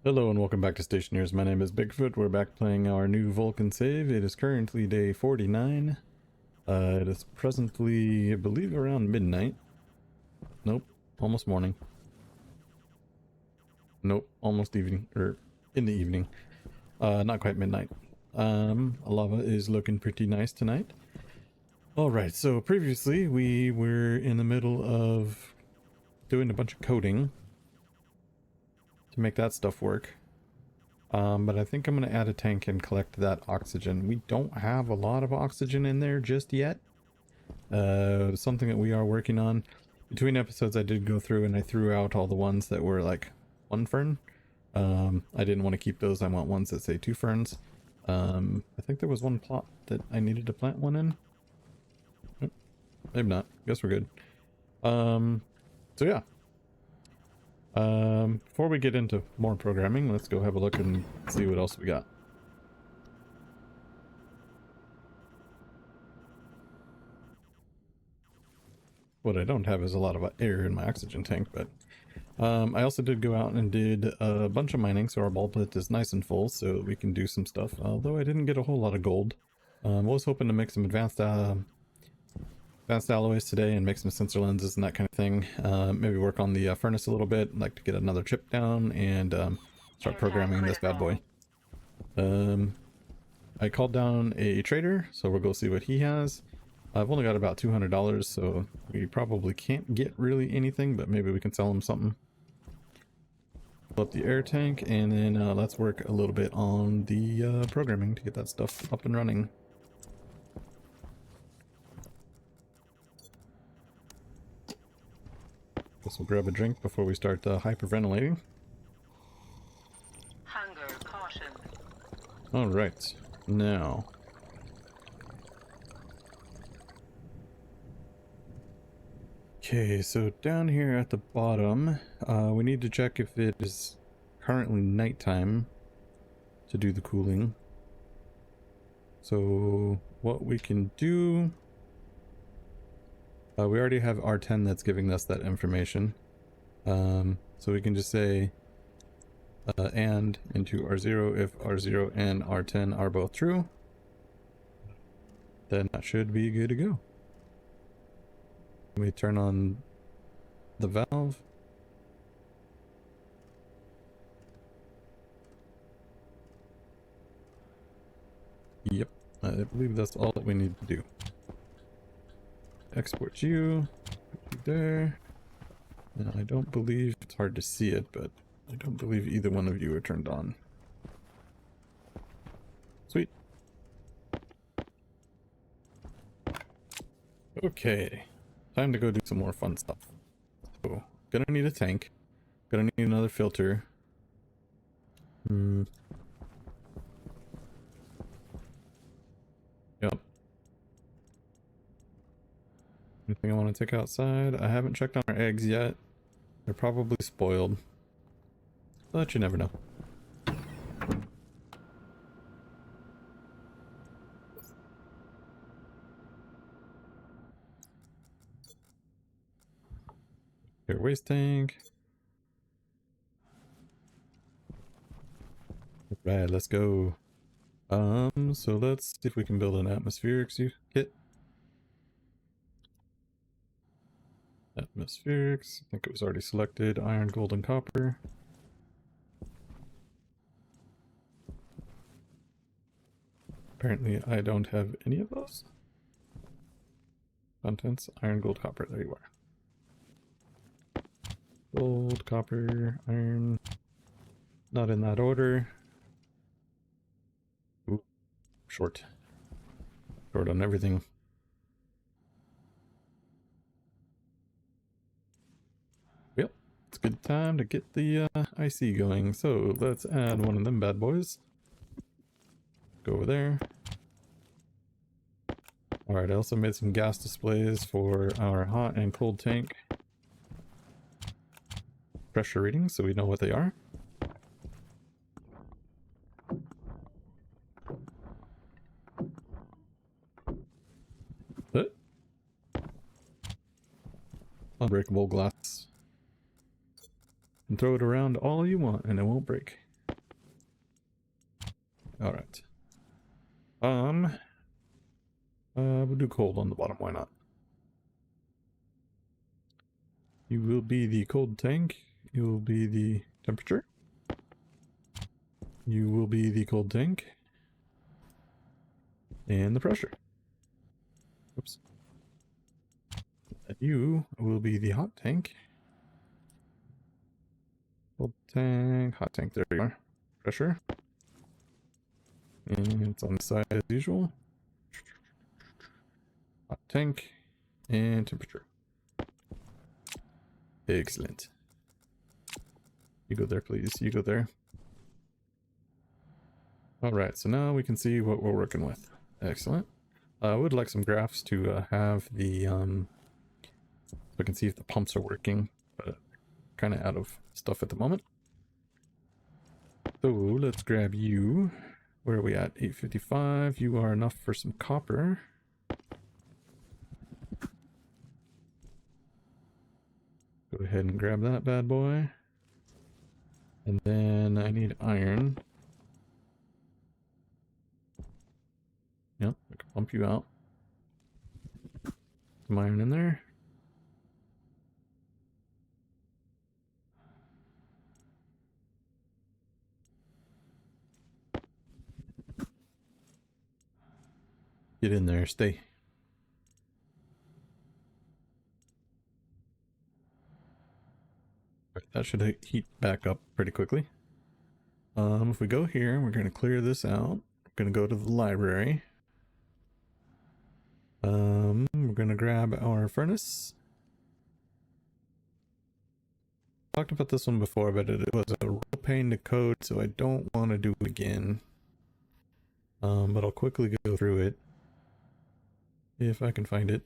Hello and welcome back to Stationers. My name is Bigfoot. We're back playing our new Vulcan save. It is currently day 49. It is presently, I believe, around midnight. Nope, almost morning. Nope, almost evening, or in the evening. Not quite midnight. Lava is looking pretty nice tonight. Alright, so previously we were in the middle of doing a bunch of coding to make that stuff work. But I think I'm going to add a tank and collect that oxygen. We don't have a lot of oxygen in there just yet. Something that we are working on. Between episodes I did go through and I threw out all the ones that were like 1 fern. I didn't want to keep those. I want ones that say 2 ferns. I think there was 1 plot that I needed to plant 1 in. Maybe not. Guess we're good. So yeah. Before we get into more programming, let's go have a look and see what else we got. What I don't have is a lot of air in my oxygen tank, but I also did go out and did a bunch of mining, so our ball pit is nice and full, so we can do some stuff, although I didn't get a whole lot of gold. I was hoping to make some advanced alloys today and make some sensor lenses and that kind of thing. Maybe work on the furnace a little bit. I'd like to get another chip down and start programming this bad boy. I called down a trader, so we'll go see what he has. I've only got about $200, so we probably can't get really anything, but maybe we can sell him something. Fill up the air tank, and then let's work a little bit on the programming to get that stuff up and running. Guess we'll grab a drink before we start hyperventilating. Hunger caution. Alright, now. Okay, so down here at the bottom, we need to check if it is currently nighttime to do the cooling. So what we can do... we already have R10 that's giving us that information. So we can just say and into R0 if R0 and R10 are both true. Then that should be good to go. We turn on the valve. Yep, I believe that's all that we need to do. Export you, put you there. Now I don't believe, it's hard to see it, but I don't believe either one of you are turned on. Sweet. Okay, time to go do some more fun stuff. So, gonna need a tank. Gonna need another filter. Yep. Anything I want to take outside? I haven't checked on our eggs yet. They're probably spoiled. But you never know. Here, waste tank. Right, let's go. So let's see if we can build an atmospherics kit. Atmospherics, I think it was already selected. Iron, gold, and copper. Apparently I don't have any of those. Contents, iron, gold, copper, there you are. Gold, copper, iron. Not in that order. Ooh, short. Short on everything. Yep, it's a good time to get the IC going. So let's add one of them bad boys. Go over there. Alright, I also made some gas displays for our hot and cold tank pressure readings so we know what they are. Unbreakable glass. And throw it around all you want and it won't break. All right. We'll do cold on the bottom. Why not? You will be the cold tank. You will be the temperature. You will be the cold tank. And the pressure. Oops. And you will be the hot tank. Cold tank, hot tank, there you are. Pressure. And it's on the side as usual. Hot tank. And temperature. Excellent. You go there, please. You go there. Alright, so now we can see what we're working with. Excellent. I would like some graphs to have the, so we can see if the pumps are working, but kind of out of stuff at the moment. So let's grab you. Where are we at? 855. You are enough for some copper. Go ahead and grab that bad boy. And then I need iron. Yep, I can pump you out. Some iron in there. Get in there, stay. Right, that should heat back up pretty quickly. If we go here, we're going to clear this out. We're going to go to the library. We're going to grab our furnace. Talked about this one before, but it was a real pain to code, so I don't want to do it again. But I'll quickly go through it. If I can find it.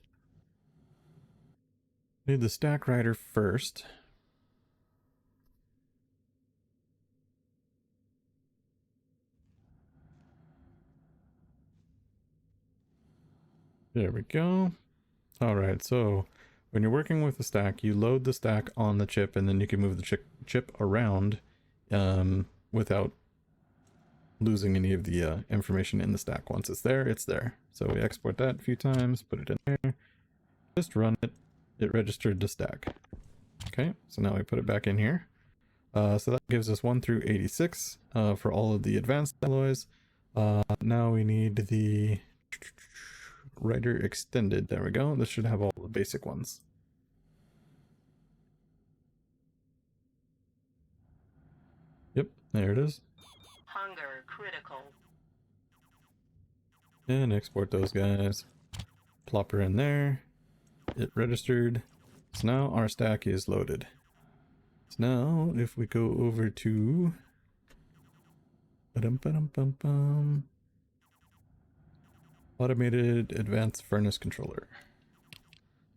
Need the stack writer first. There we go. Alright, so when you're working with the stack, you load the stack on the chip, and then you can move the chip around without losing any of the information in the stack. Once it's there, it's there. So we export that a few times, put it in there, just run it. It registered the stack. Okay, so now we put it back in here. So that gives us 1 through 86 for all of the advanced alloys. Now we need the writer extended. There we go. This should have all the basic ones. Yep, there it is. Hunger critical. And export those guys. Plop her in there. It registered. So now our stack is loaded. So now if we go over to automated advanced furnace controller.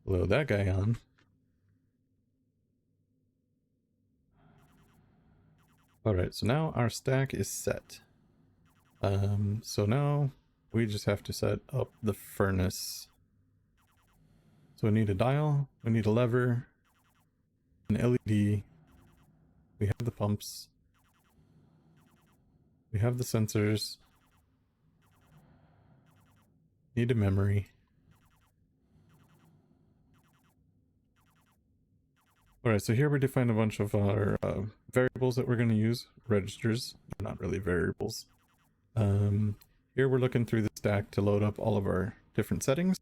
Load that guy on. Alright, so now our stack is set. So now we just have to set up the furnace. So we need a dial, we need a lever, an LED, we have the pumps, we have the sensors, need a memory. Alright, so here we define a bunch of our variables that we're going to use. Registers, they're not really variables. Here we're looking through the stack to load up all of our different settings.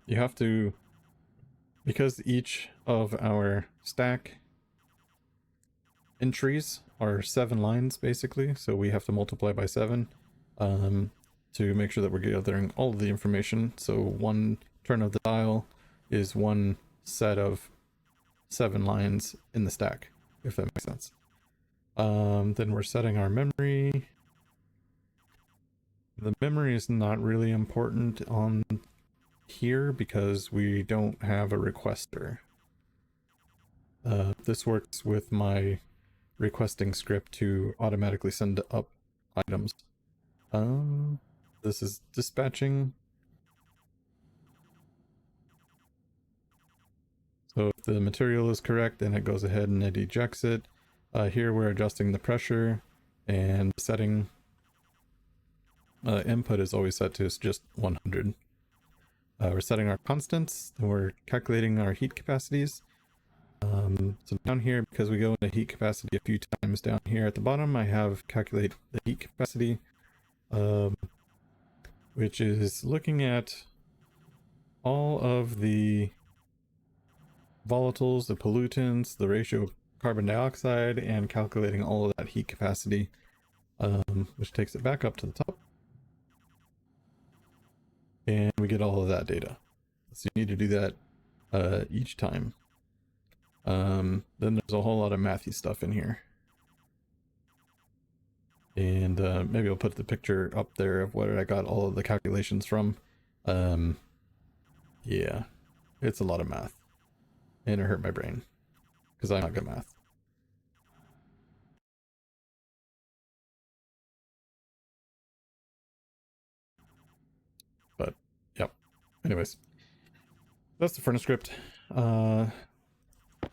You have to, because each of our stack entries are 7 lines basically, so we have to multiply by 7 to make sure that we're gathering all of the information. So one turn of the dial is one set of 7 lines in the stack, if that makes sense. Then we're setting our memory. The memory is not really important on here because we don't have a requester. This works with my requesting script to automatically send up items. This is dispatching. So if the material is correct, then it goes ahead and it ejects it. Here we're adjusting the pressure and setting. Input is always set to just 100. We're setting our constants, and we're calculating our heat capacities. So down here, because we go into heat capacity a few times down here at the bottom, I have calculate the heat capacity, which is looking at all of the volatiles, the pollutants, the ratio of carbon dioxide, and calculating all of that heat capacity, which takes it back up to the top. And we get all of that data. So you need to do that each time. Then there's a whole lot of mathy stuff in here. And maybe I'll put the picture up there of where I got all of the calculations from. Yeah, it's a lot of math. And it hurt my brain. Because I'm not good at math. But, yep. Anyways. That's the furnace script. So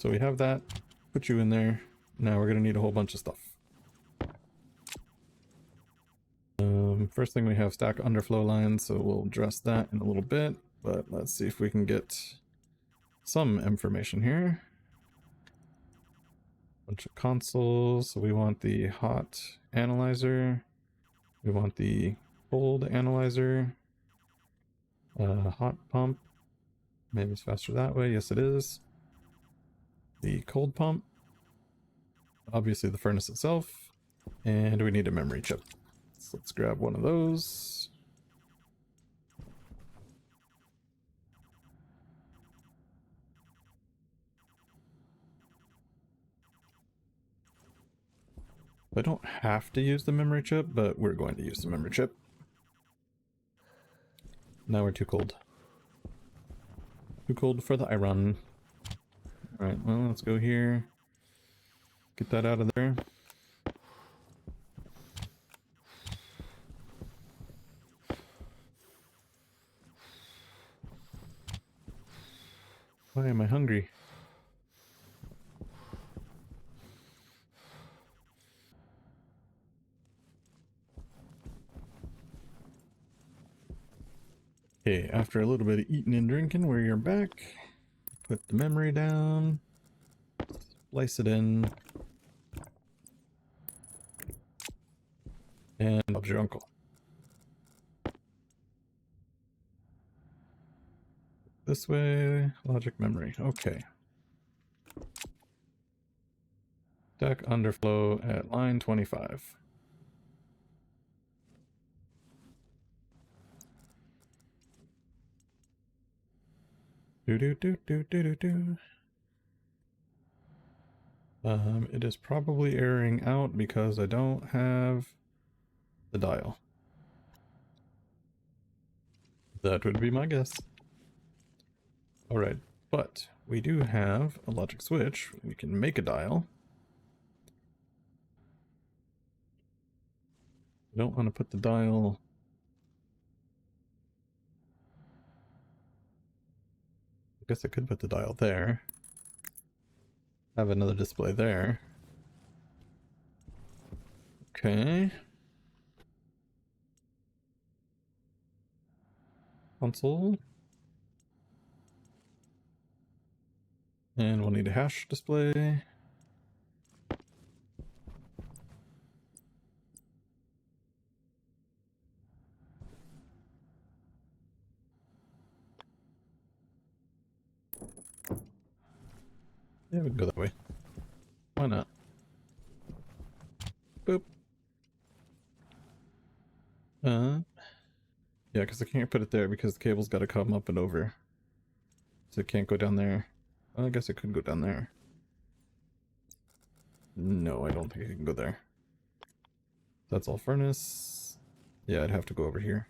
we have that. Put you in there. Now we're going to need a whole bunch of stuff. First thing we have stack underflow lines, so we'll address that in a little bit. But let's see if we can get some information here. Bunch of consoles. So we want the hot analyzer. We want the cold analyzer. Hot pump. Maybe it's faster that way. Yes, it is. The cold pump. Obviously the furnace itself. And we need a memory chip. So let's grab one of those. I don't have to use the memory chip, but we're going to use the memory chip. Now we're too cold. Too cold for the iron. Alright, well, let's go here. Get that out of there. Why am I hungry? Okay, after a little bit of eating and drinking, we're back. Put the memory down. Splice it in. And Bob's your uncle. This way, logic memory. Okay. Stack underflow at line 25. It is probably erroring out because I don't have the dial. That would be my guess. Alright, but we do have a logic switch. We can make a dial. I don't want to put the dial... I guess I could put the dial there. Have another display there. Okay. Console. And we'll need a hash display. Yeah, we can go that way. Why not? Boop. Yeah, because I can't put it there because the cable's got to come up and over. So it can't go down there. Well, I guess it could go down there. No, I don't think it can go there. That's all furnace. Yeah, I'd have to go over here.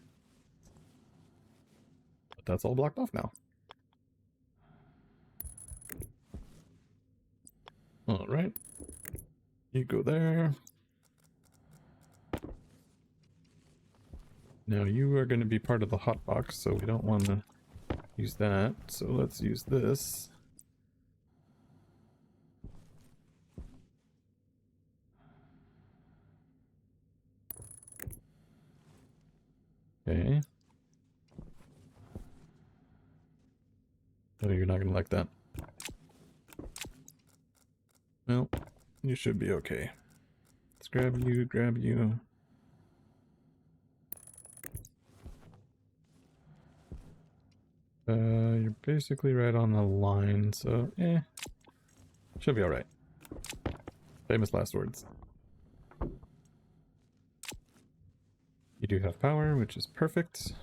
But that's all blocked off now. Alright. You go there. Now you are going to be part of the hotbox, so we don't want to use that. So let's use this. Okay. Oh, you're not gonna like that. Well, you should be okay. Let's grab you, grab you. You're basically right on the line, so should be alright. Famous last words. You do have power, which is perfect.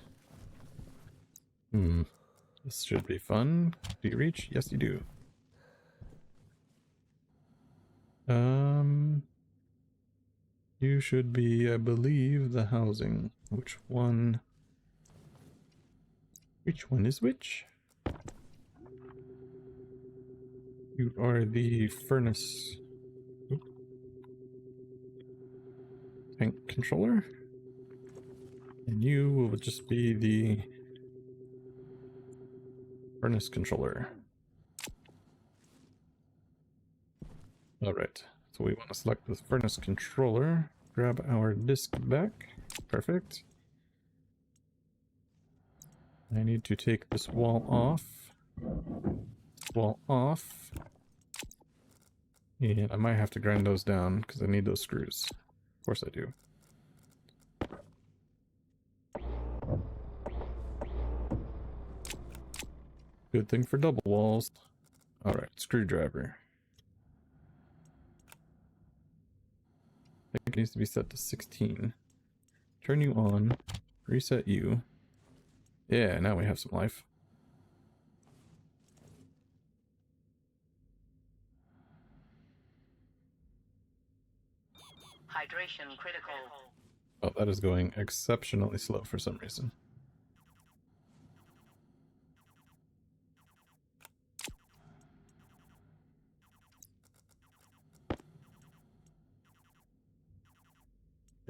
This should be fun. Do you reach? Yes, you do. You should be, I believe, the housing. Which one? Which one is which? You are the furnace tank controller. And you will just be the furnace controller. Alright, so we want to select the furnace controller, grab our disk back. Perfect. I need to take this wall off. Wall off. And I might have to grind those down because I need those screws. Of course I do. Good thing for double walls. Alright, screwdriver. I think it needs to be set to 16. Turn you on. Reset you. Yeah, now we have some life. Hydration critical. Oh, that is going exceptionally slow for some reason.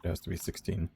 It has to be 16.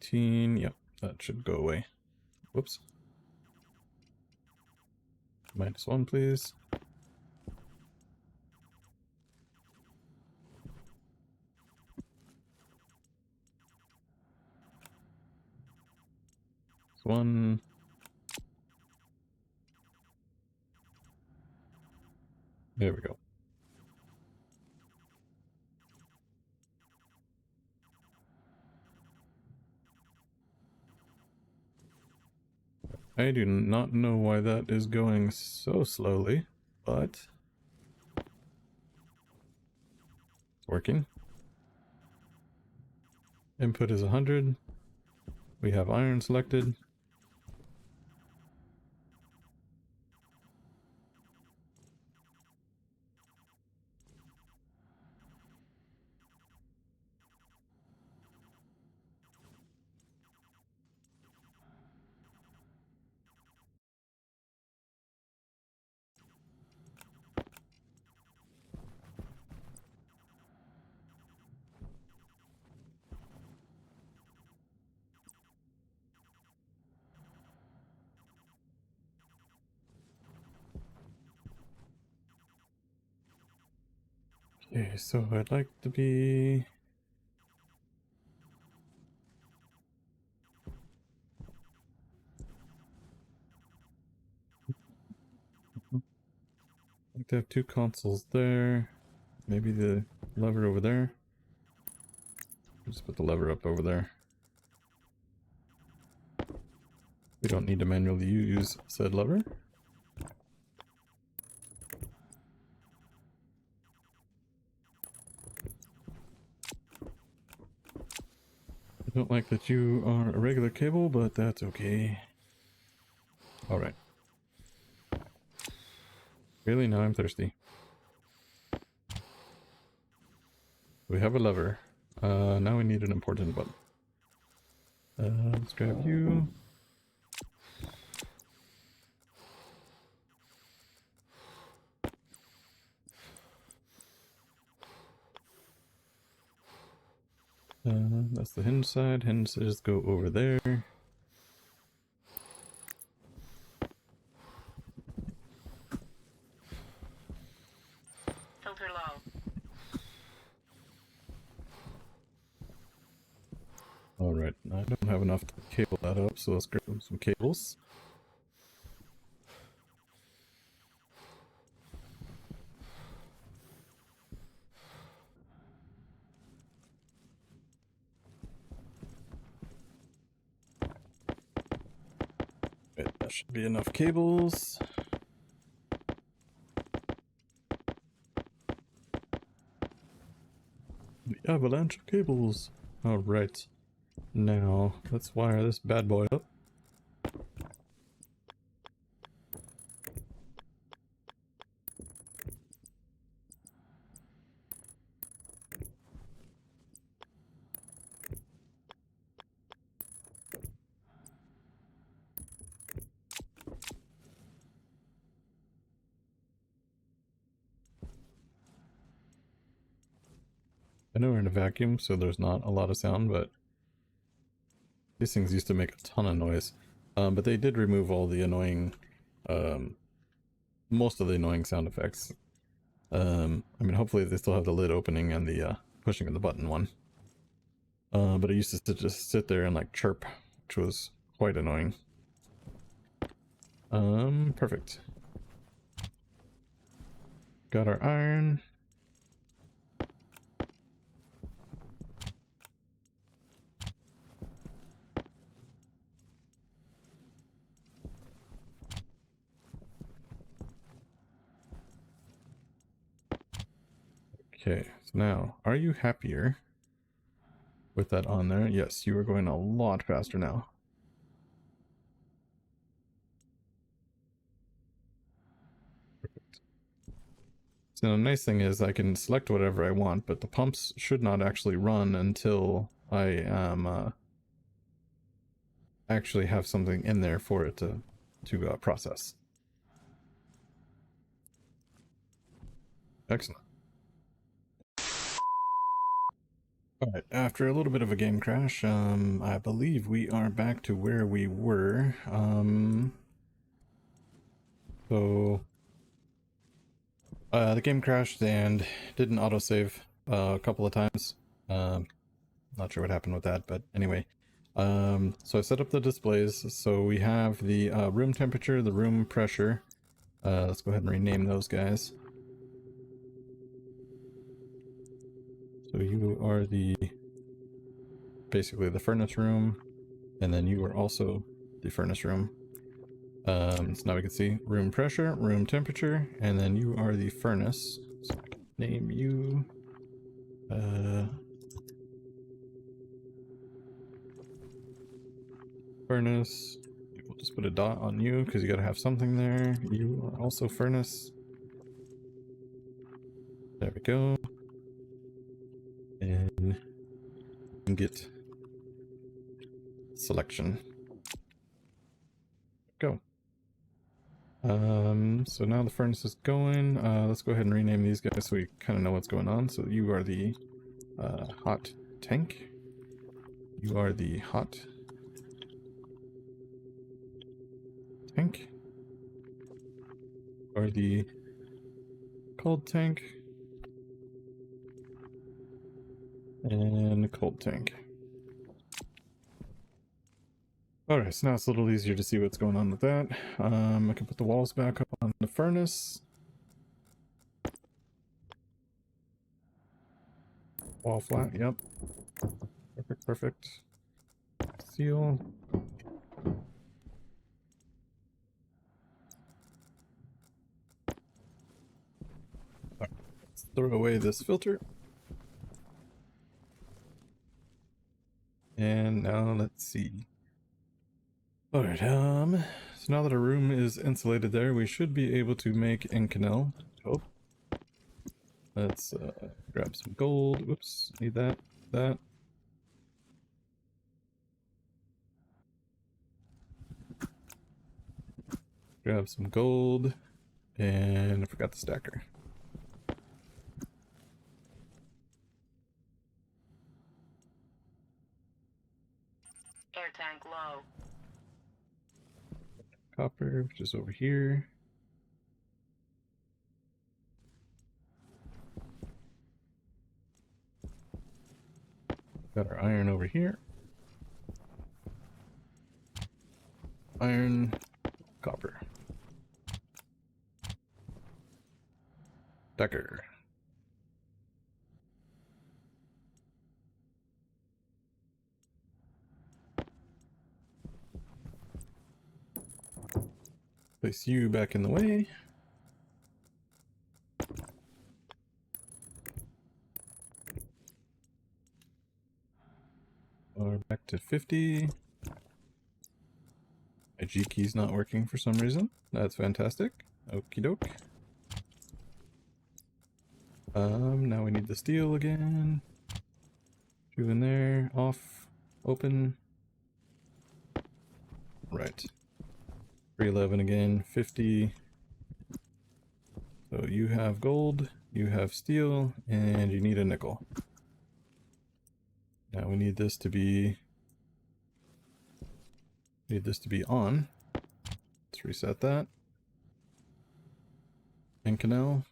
Yep, that should go away. Whoops. -1, please. One. There we go. I do not know why that is going so slowly, but it's working. Input is 100. We have iron selected. Okay, so I'd like to be... I'd like to have 2 consoles there. Maybe the lever over there. Just put the lever up over there. We don't need to manually use said lever. I don't like that you are a regular cable, but that's okay. Alright. Really? Now I'm thirsty. We have a lever. Now we need an important one. Let's grab you. That's the hinge side. Hinges go over there. Filter low. Alright, I don't have enough to cable that up, so let's grab some cables. Right, that should be enough cables. The avalanche of cables. Alright, now let's wire this bad boy up. I know we're in a vacuum, so there's not a lot of sound, but these things used to make a ton of noise. But they did remove all the annoying, most of the annoying sound effects. I mean, hopefully they still have the lid opening and the pushing of the button one. But it used to just sit there and like chirp, which was quite annoying. Perfect. Got our iron. Okay, so now, are you happier with that on there? Yes, you are going a lot faster now. Perfect. So the nice thing is I can select whatever I want, but the pumps should not actually run until I am actually have something in there for it to process. Excellent. Alright, after a little bit of a game crash, I believe we are back to where we were. The game crashed and didn't autosave a couple of times. Not sure what happened with that, but anyway. So I set up the displays. So we have the room temperature, the room pressure. Let's go ahead and rename those guys. So you are basically the furnace room, and then you are also the furnace room. So now we can see room pressure, room temperature, and then you are the furnace. So I can name you furnace. We'll just put a dot on you because you gotta have something there. You are also furnace. There we go. And you can get selection. Go. So now the furnace is going. Let's go ahead and rename these guys so we kind of know what's going on. So you are the hot tank. You are the hot tank. You are the cold tank. And cold tank. Alright, so now it's a little easier to see what's going on with that. I can put the walls back up on the furnace. Wall flat, yep. Perfect, perfect. Seal. Alright, let's throw away this filter. And now let's see. Alright, so now that our room is insulated there, we should be able to make Inconel. Oh. Let's grab some gold. Whoops, need that. Grab some gold. And I forgot the stacker. low. Copper, which is over here. Got our iron over here. Iron, copper. Decker. Place you back in the way. Or back to 50. My G key's not working for some reason. That's fantastic. Okie doke. Now we need the steel again. 2 in there. Off. Open. Right. 311 again. 50. So you have gold, you have steel, and you need a nickel. Now we need this to be on. Let's reset that. And canal.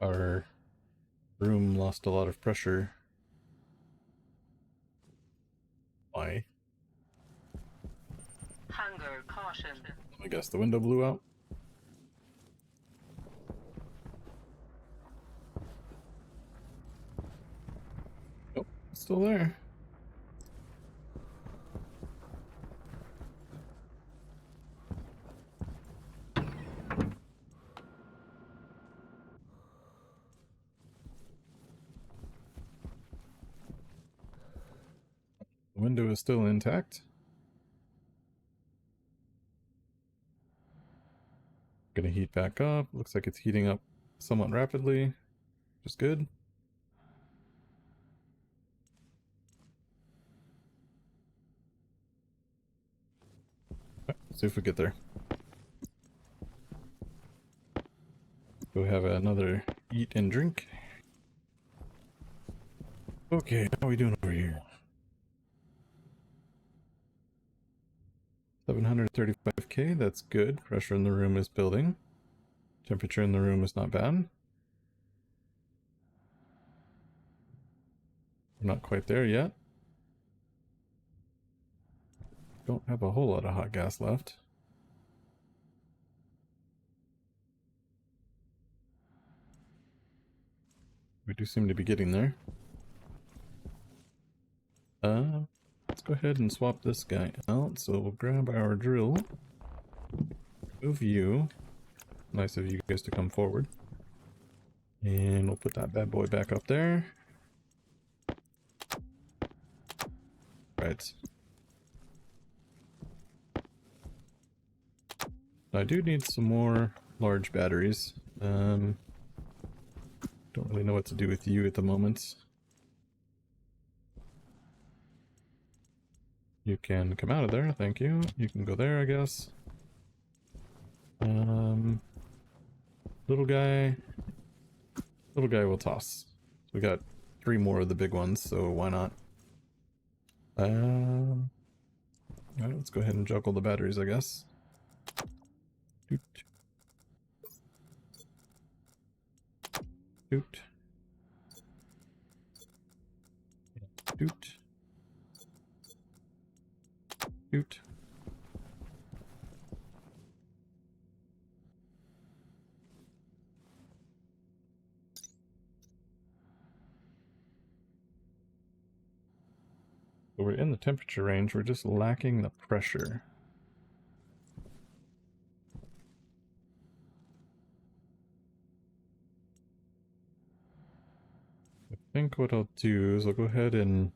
Our room lost a lot of pressure. Why? Hunger caution. I guess the window blew out. Nope, it's still there. The window is still intact. Gonna heat back up. Looks like it's heating up somewhat rapidly, which is good. Let's see if we get there. Go have another eat and drink. Okay, how are we doing over here? 735k, that's good. Pressure in the room is building. Temperature in the room is not bad. We're not quite there yet. Don't have a whole lot of hot gas left. We do seem to be getting there. Let's go ahead and swap this guy out. So we'll grab our drill. Move you. Nice of you guys to come forward. And we'll put that bad boy back up there. Right. I do need some more large batteries. Don't really know what to do with you at the moment. You can come out of there, thank you. You can go there, I guess. Little guy will toss. We got 3 more of the big ones, so why not? Alright, let's go ahead and juggle the batteries, I guess. Doot. Doot. Doot. Doot. So we're in the temperature range, we're just lacking the pressure. I think what I'll do is I'll go ahead and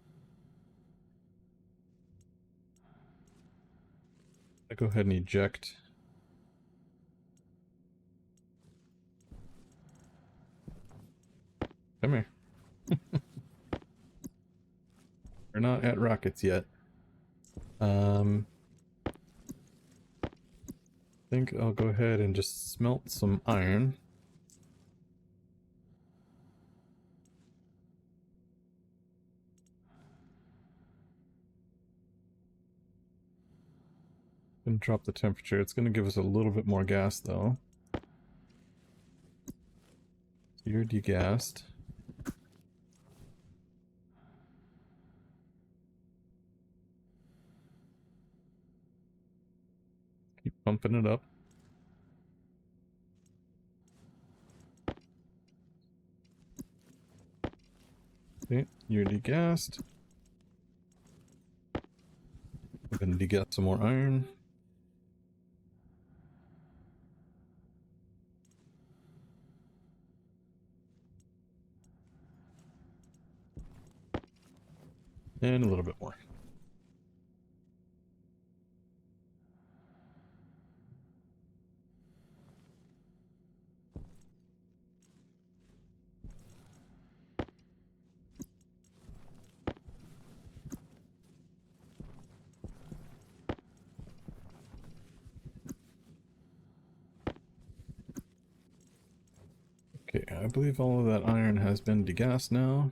eject. Come here. We're not at rockets yet. think I'll go ahead and just smelt some iron. And drop the temperature. It's going to give us a little bit more gas though. You're degassed. Keep pumping it up. Okay, you're degassed. We're going to degas some more iron. And a little bit more. Okay, I believe all of that iron has been degassed now.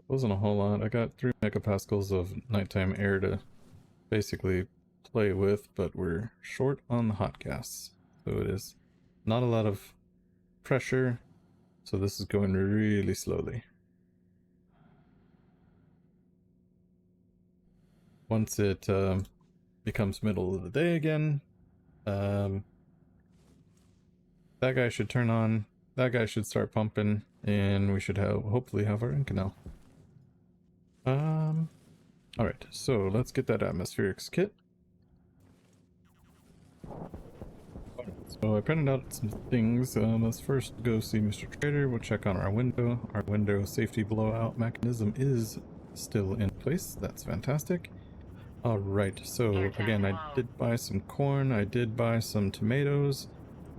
Wasn't a whole lot. I got 3 megapascals of nighttime air to basically play with, but we're short on the hot gas. So it is not a lot of pressure, so this is going really slowly. Once it becomes middle of the day again, that guy should turn on, that guy should start pumping, and we should hopefully have our ink now. Alright, so let's get that atmospherics kit. So I printed out some things. Let's first go see Mr. Trader. We'll check on our window. Our window safety blowout mechanism is still in place. That's fantastic. Alright, so again, I did buy some corn. I did buy some tomatoes.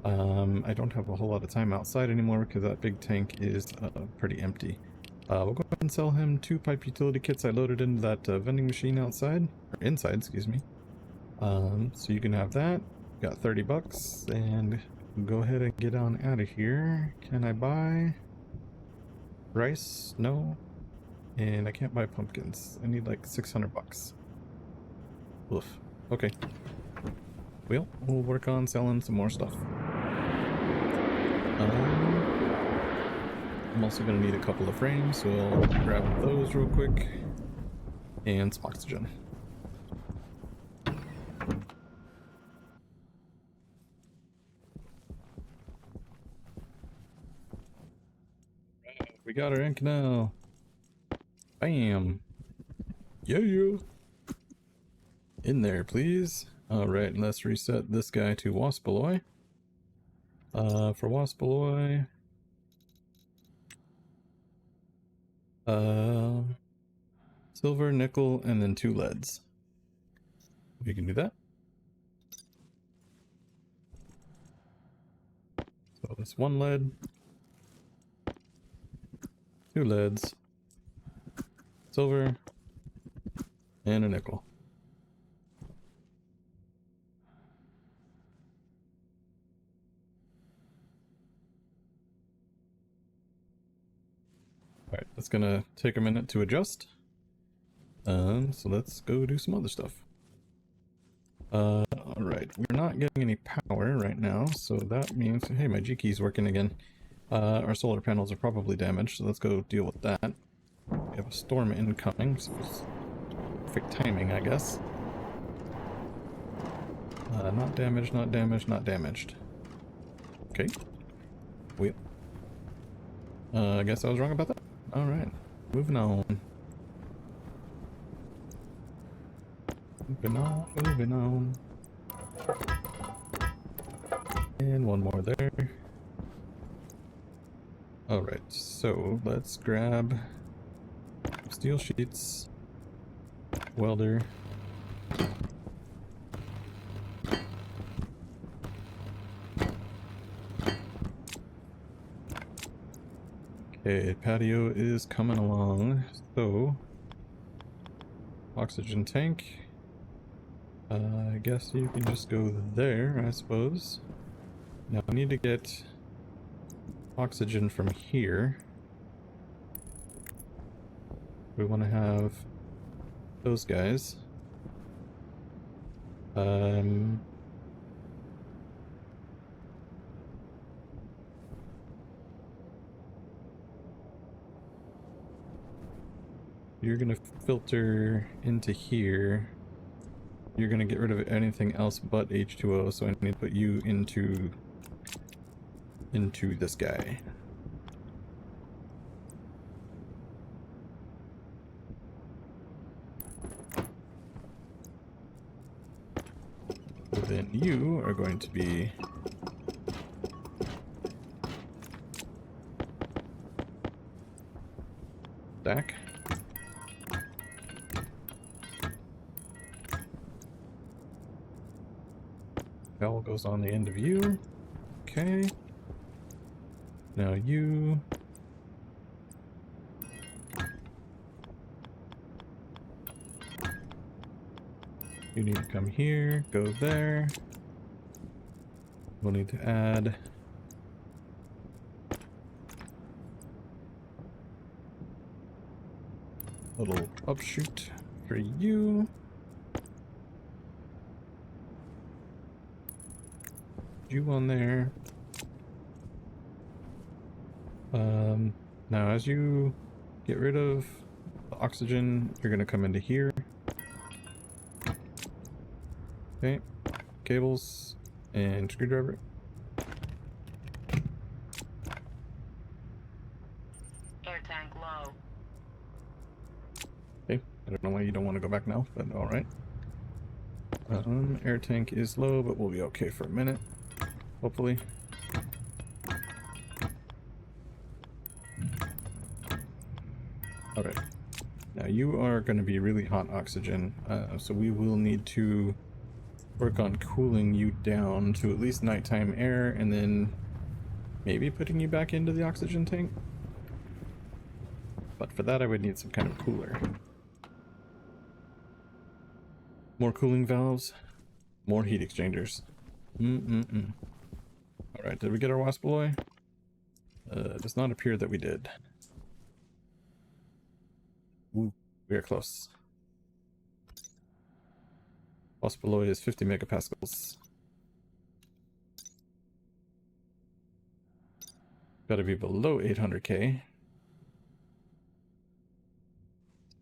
I don't have a whole lot of time outside anymore because that big tank is pretty empty. We'll go ahead and sell him 2 pipe utility kits I loaded into that vending machine outside, or inside, excuse me. So you can have that. Got 30 bucks, and go ahead and get on out of here. Can I buy rice? No. And I can't buy pumpkins. I need like 600 bucks. Oof. Okay. Well, we'll work on selling some more stuff. I'm also going to need a couple of frames, so I'll grab those real quick. And some oxygen. We got our ink now. Bam. Yeah. In there, please. Alright, let's reset this guy to Waspaloy. For Waspaloy... silver, nickel, and then 2 leads. We can do that. So that's 1 lead, 2 leads, silver, and a nickel. Alright, that's gonna take a minute to adjust. So let's go do some other stuff. Alright, we're not getting any power right now, so that means, hey, my G key's working again. Our solar panels are probably damaged, so let's go deal with that. We have a storm incoming, so it's perfect timing, I guess. Not damaged, not damaged, not damaged. Okay. I guess I was wrong about that. Alright, moving on. Moving on. And 1 more there. Alright, so let's grab steel sheets, welder. Okay, patio is coming along, so oxygen tank. I guess you can just go there, I suppose. Now I need to get oxygen from here. We want to have those guys. You're gonna filter into here. You're gonna get rid of anything else but H2O, so I need to put you into this guy. So then you are going to be stack. Bell goes on the end of you. Okay. Now you. You need to come here, go there. We'll need to add a little upshoot for you. You on there. Now as you get rid of the oxygen, you're gonna come into here. Okay, cables and screwdriver. Air tank low. Okay, I don't know why you don't want to go back now, but alright. Air tank is low, but we'll be okay for a minute, hopefully. Alright, now you are going to be really hot oxygen, so we will need to work on cooling you down to at least nighttime air, and then maybe putting you back into the oxygen tank. But for that I would need some kind of cooler. More cooling valves, more heat exchangers. Alright, did we get our Waspaloy? It does not appear that we did. Ooh, we are close. Waspaloy is 50 megapascals. Gotta be below 800k.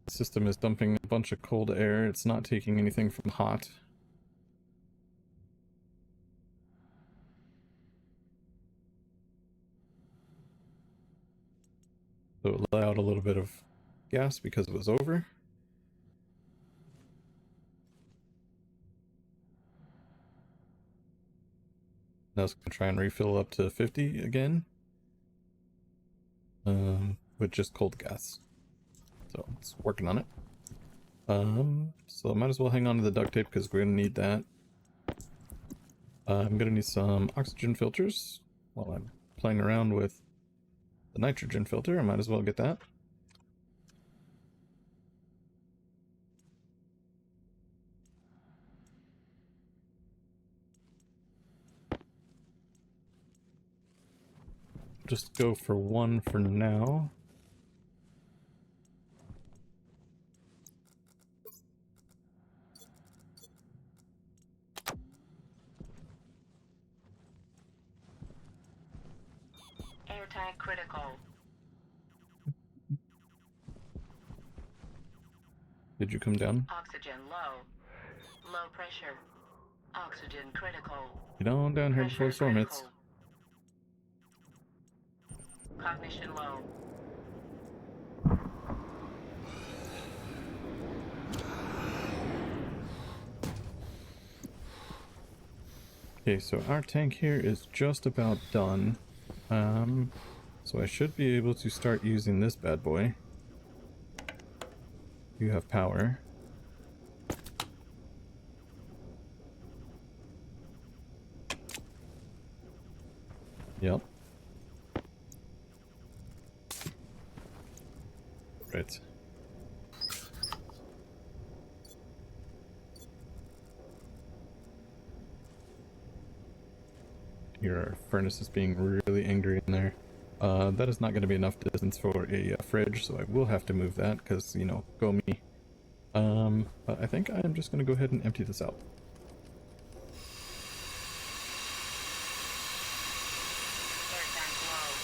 The system is dumping a bunch of cold air. It's not taking anything from hot. So it let out a little bit of gas because it was over. Now it's gonna try and refill up to 50 again. With just cold gas. So it's working on it. So I might as well hang on to the duct tape because we're gonna need that. I'm gonna need some oxygen filters while I'm playing around with the nitrogen filter. I might as well get that. Just go for one for now. Air tank critical. Did you come down? Oxygen low. Low pressure. Oxygen critical. Get on down here before the storm hits. Cognition low. Okay, so our tank here is just about done. So I should be able to start using this bad boy. You have power. Yep. Right. Your furnace is being really angry in there. That is not going to be enough distance for a fridge, so I will have to move that because, you know, go me. But I think I'm just going to go ahead and empty this out. Air tank low.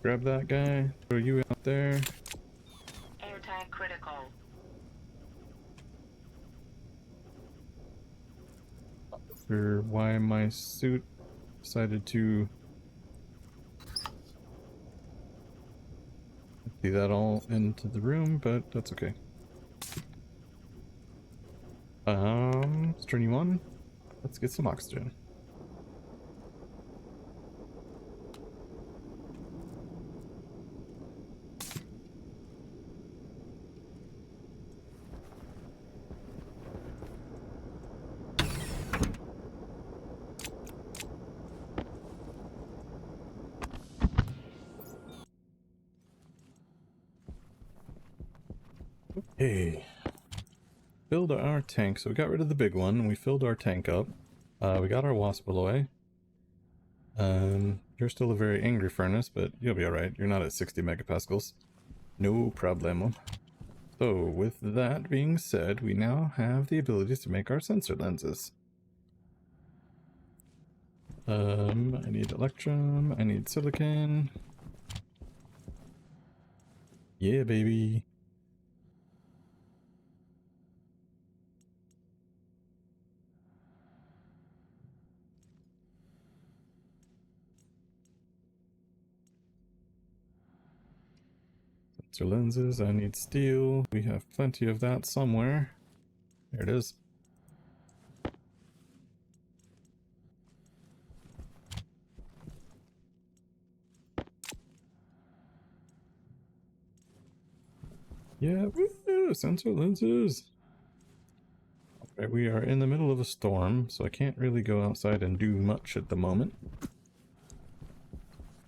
Grab that guy, throw you out there. Air tank critical. For why my suit decided to empty that all into the room, but that's okay. Let's turn you on. Let's get some oxygen. Okay. Filled our tank, so we got rid of the big one, and we filled our tank up. We got our wasp alloy. You're still a very angry furnace, but you'll be alright. You're not at 60 megapascals. No problemo. So, with that being said, we now have the ability to make our sensor lenses. I need electrum, I need silicon. Yeah, baby. Sensor lenses, I need steel. We have plenty of that somewhere. There it is. Yeah, woo, sensor lenses. Alright, we are in the middle of a storm, so I can't really go outside and do much at the moment.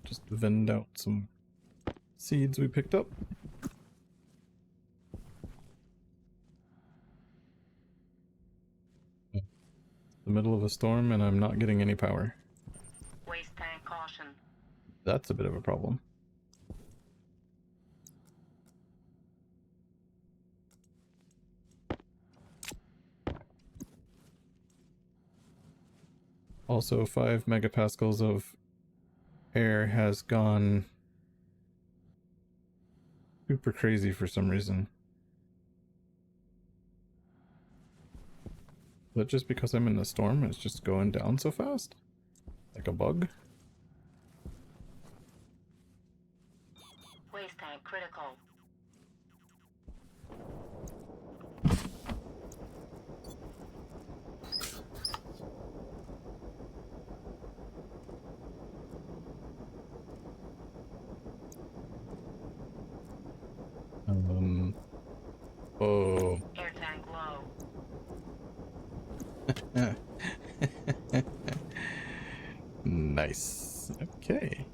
Just vend out some seeds we picked up. The middle of a storm and I'm not getting any power. Waste tank caution. That's a bit of a problem. Also, 5 megapascals of air has gone super crazy for some reason. But just because I'm in a storm, it's just going down so fast? Like a bug? Waste tank critical. Oh. Air tank low. Nice. Okay.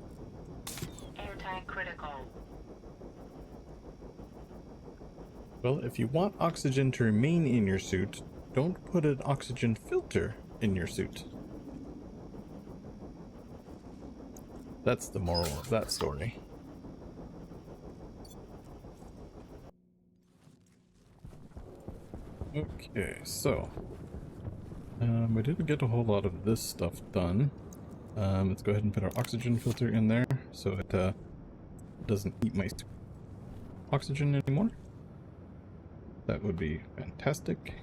Air tank critical. Well, if you want oxygen to remain in your suit, don't put an oxygen filter in your suit. That's the moral of that story. Okay, so we didn't get a whole lot of this stuff done. Let's go ahead and put our oxygen filter in there so it doesn't eat my oxygen anymore. That would be fantastic.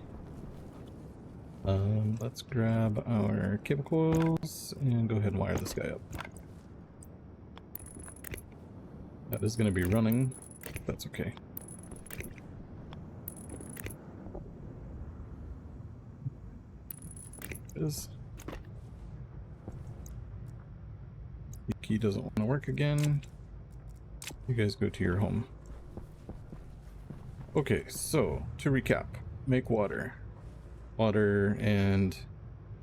Let's grab our cable coils and go ahead and wire this guy up. That is going to be running That's okay. Is the key doesn't want to work again. You guys go to your home. Okay, so to recap, make water. Water and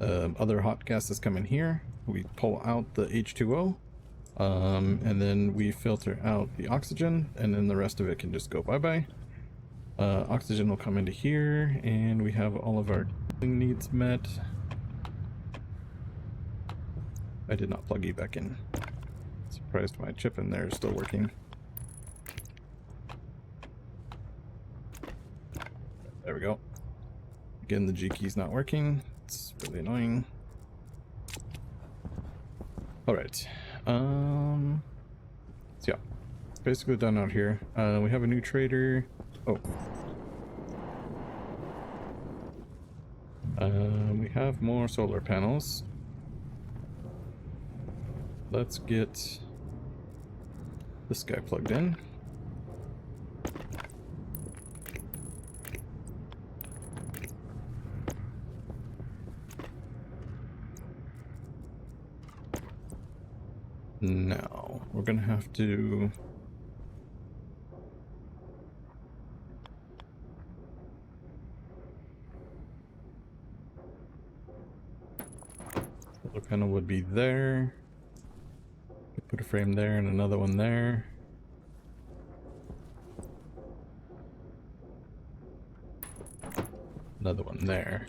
other hot gases come in here. We pull out the H2O, and then we filter out the oxygen, and then the rest of it can just go bye-bye. Oxygen will come into here, and we have all of our cooling needs met. I did not plug you back in. Surprised my chip in there is still working. There we go. Again, the G key's not working. It's really annoying. Alright. So yeah. Basically done out here. We have a new trader. Oh. We have more solar panels. Let's get this guy plugged in. Now, we're gonna have to solar panel would be there. Put a frame there and another one there. Another one there.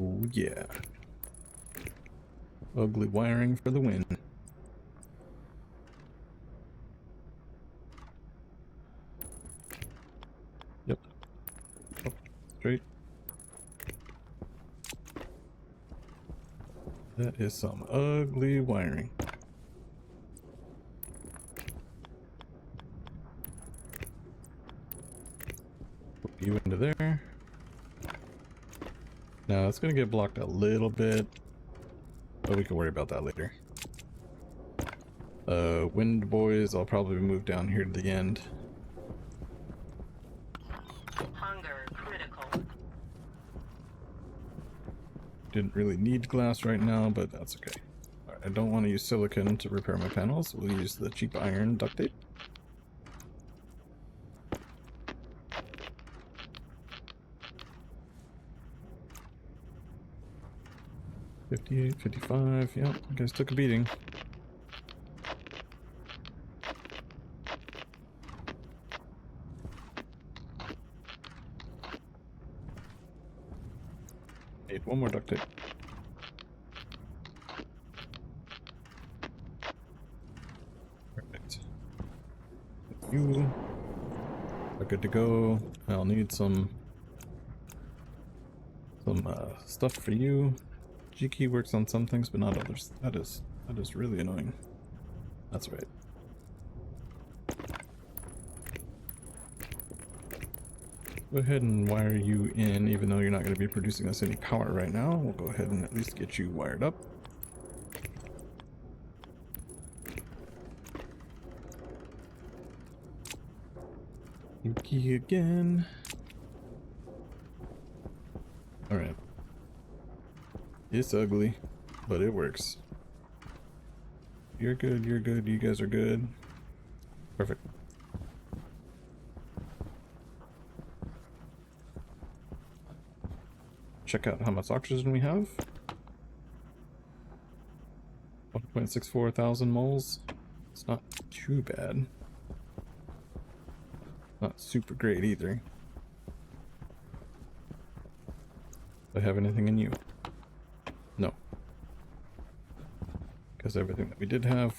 Oh yeah. Ugly wiring for the win. Yep. Up, straight. That is some ugly wiring. Put you into there. Now it's gonna get blocked a little bit, but we can worry about that later. Wind boys, I'll probably move down here to the end. Hunger critical. Didn't really need glass right now, but that's okay. Alright, I don't want to use silicon to repair my panels. We'll use the cheap iron duct tape. $58, $55, yep, you guys took a beating. Need one more duct tape. Perfect. You are good to go. I'll need some stuff for you. G key works on some things, but not others. That is really annoying. That's right. Go ahead and wire you in, even though you're not going to be producing us any power right now. We'll go ahead and at least get you wired up. Key again. Alright. It's ugly, but it works. You're good, you guys are good. Perfect. Check out how much oxygen we have. 1.64 thousand moles. It's not too bad. Not super great either. Do I have anything in you? No. Because everything that we did have,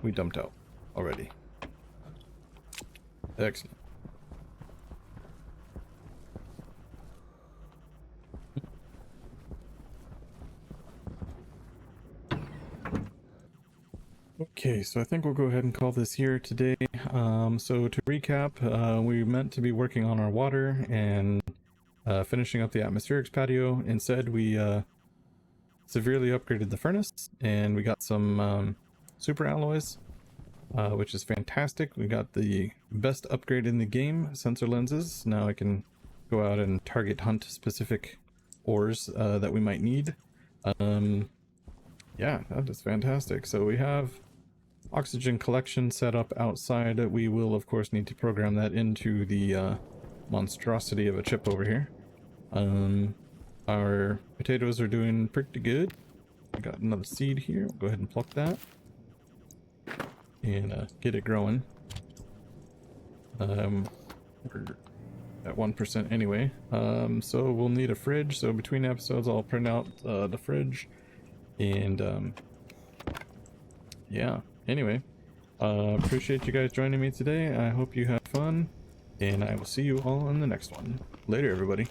we dumped out already. Excellent. Okay, so I think we'll go ahead and call this here today. So to recap, we meant to be working on our water and finishing up the atmospherics patio. Instead, we severely upgraded the furnace, and we got some super alloys, which is fantastic. We got the best upgrade in the game, sensor lenses. Now I can go out and target hunt specific ores that we might need. Yeah, that is fantastic. So we have oxygen collection set up outside. We will of course need to program that into the monstrosity of a chip over here. Our potatoes are doing pretty good. We got another seed here. We'll go ahead and pluck that and get it growing. We're at 1% anyway. So we'll need a fridge. So between episodes I'll print out the fridge and yeah, anyway, appreciate you guys joining me today. I hope you had fun, and I will see you all in the next one. Later, everybody.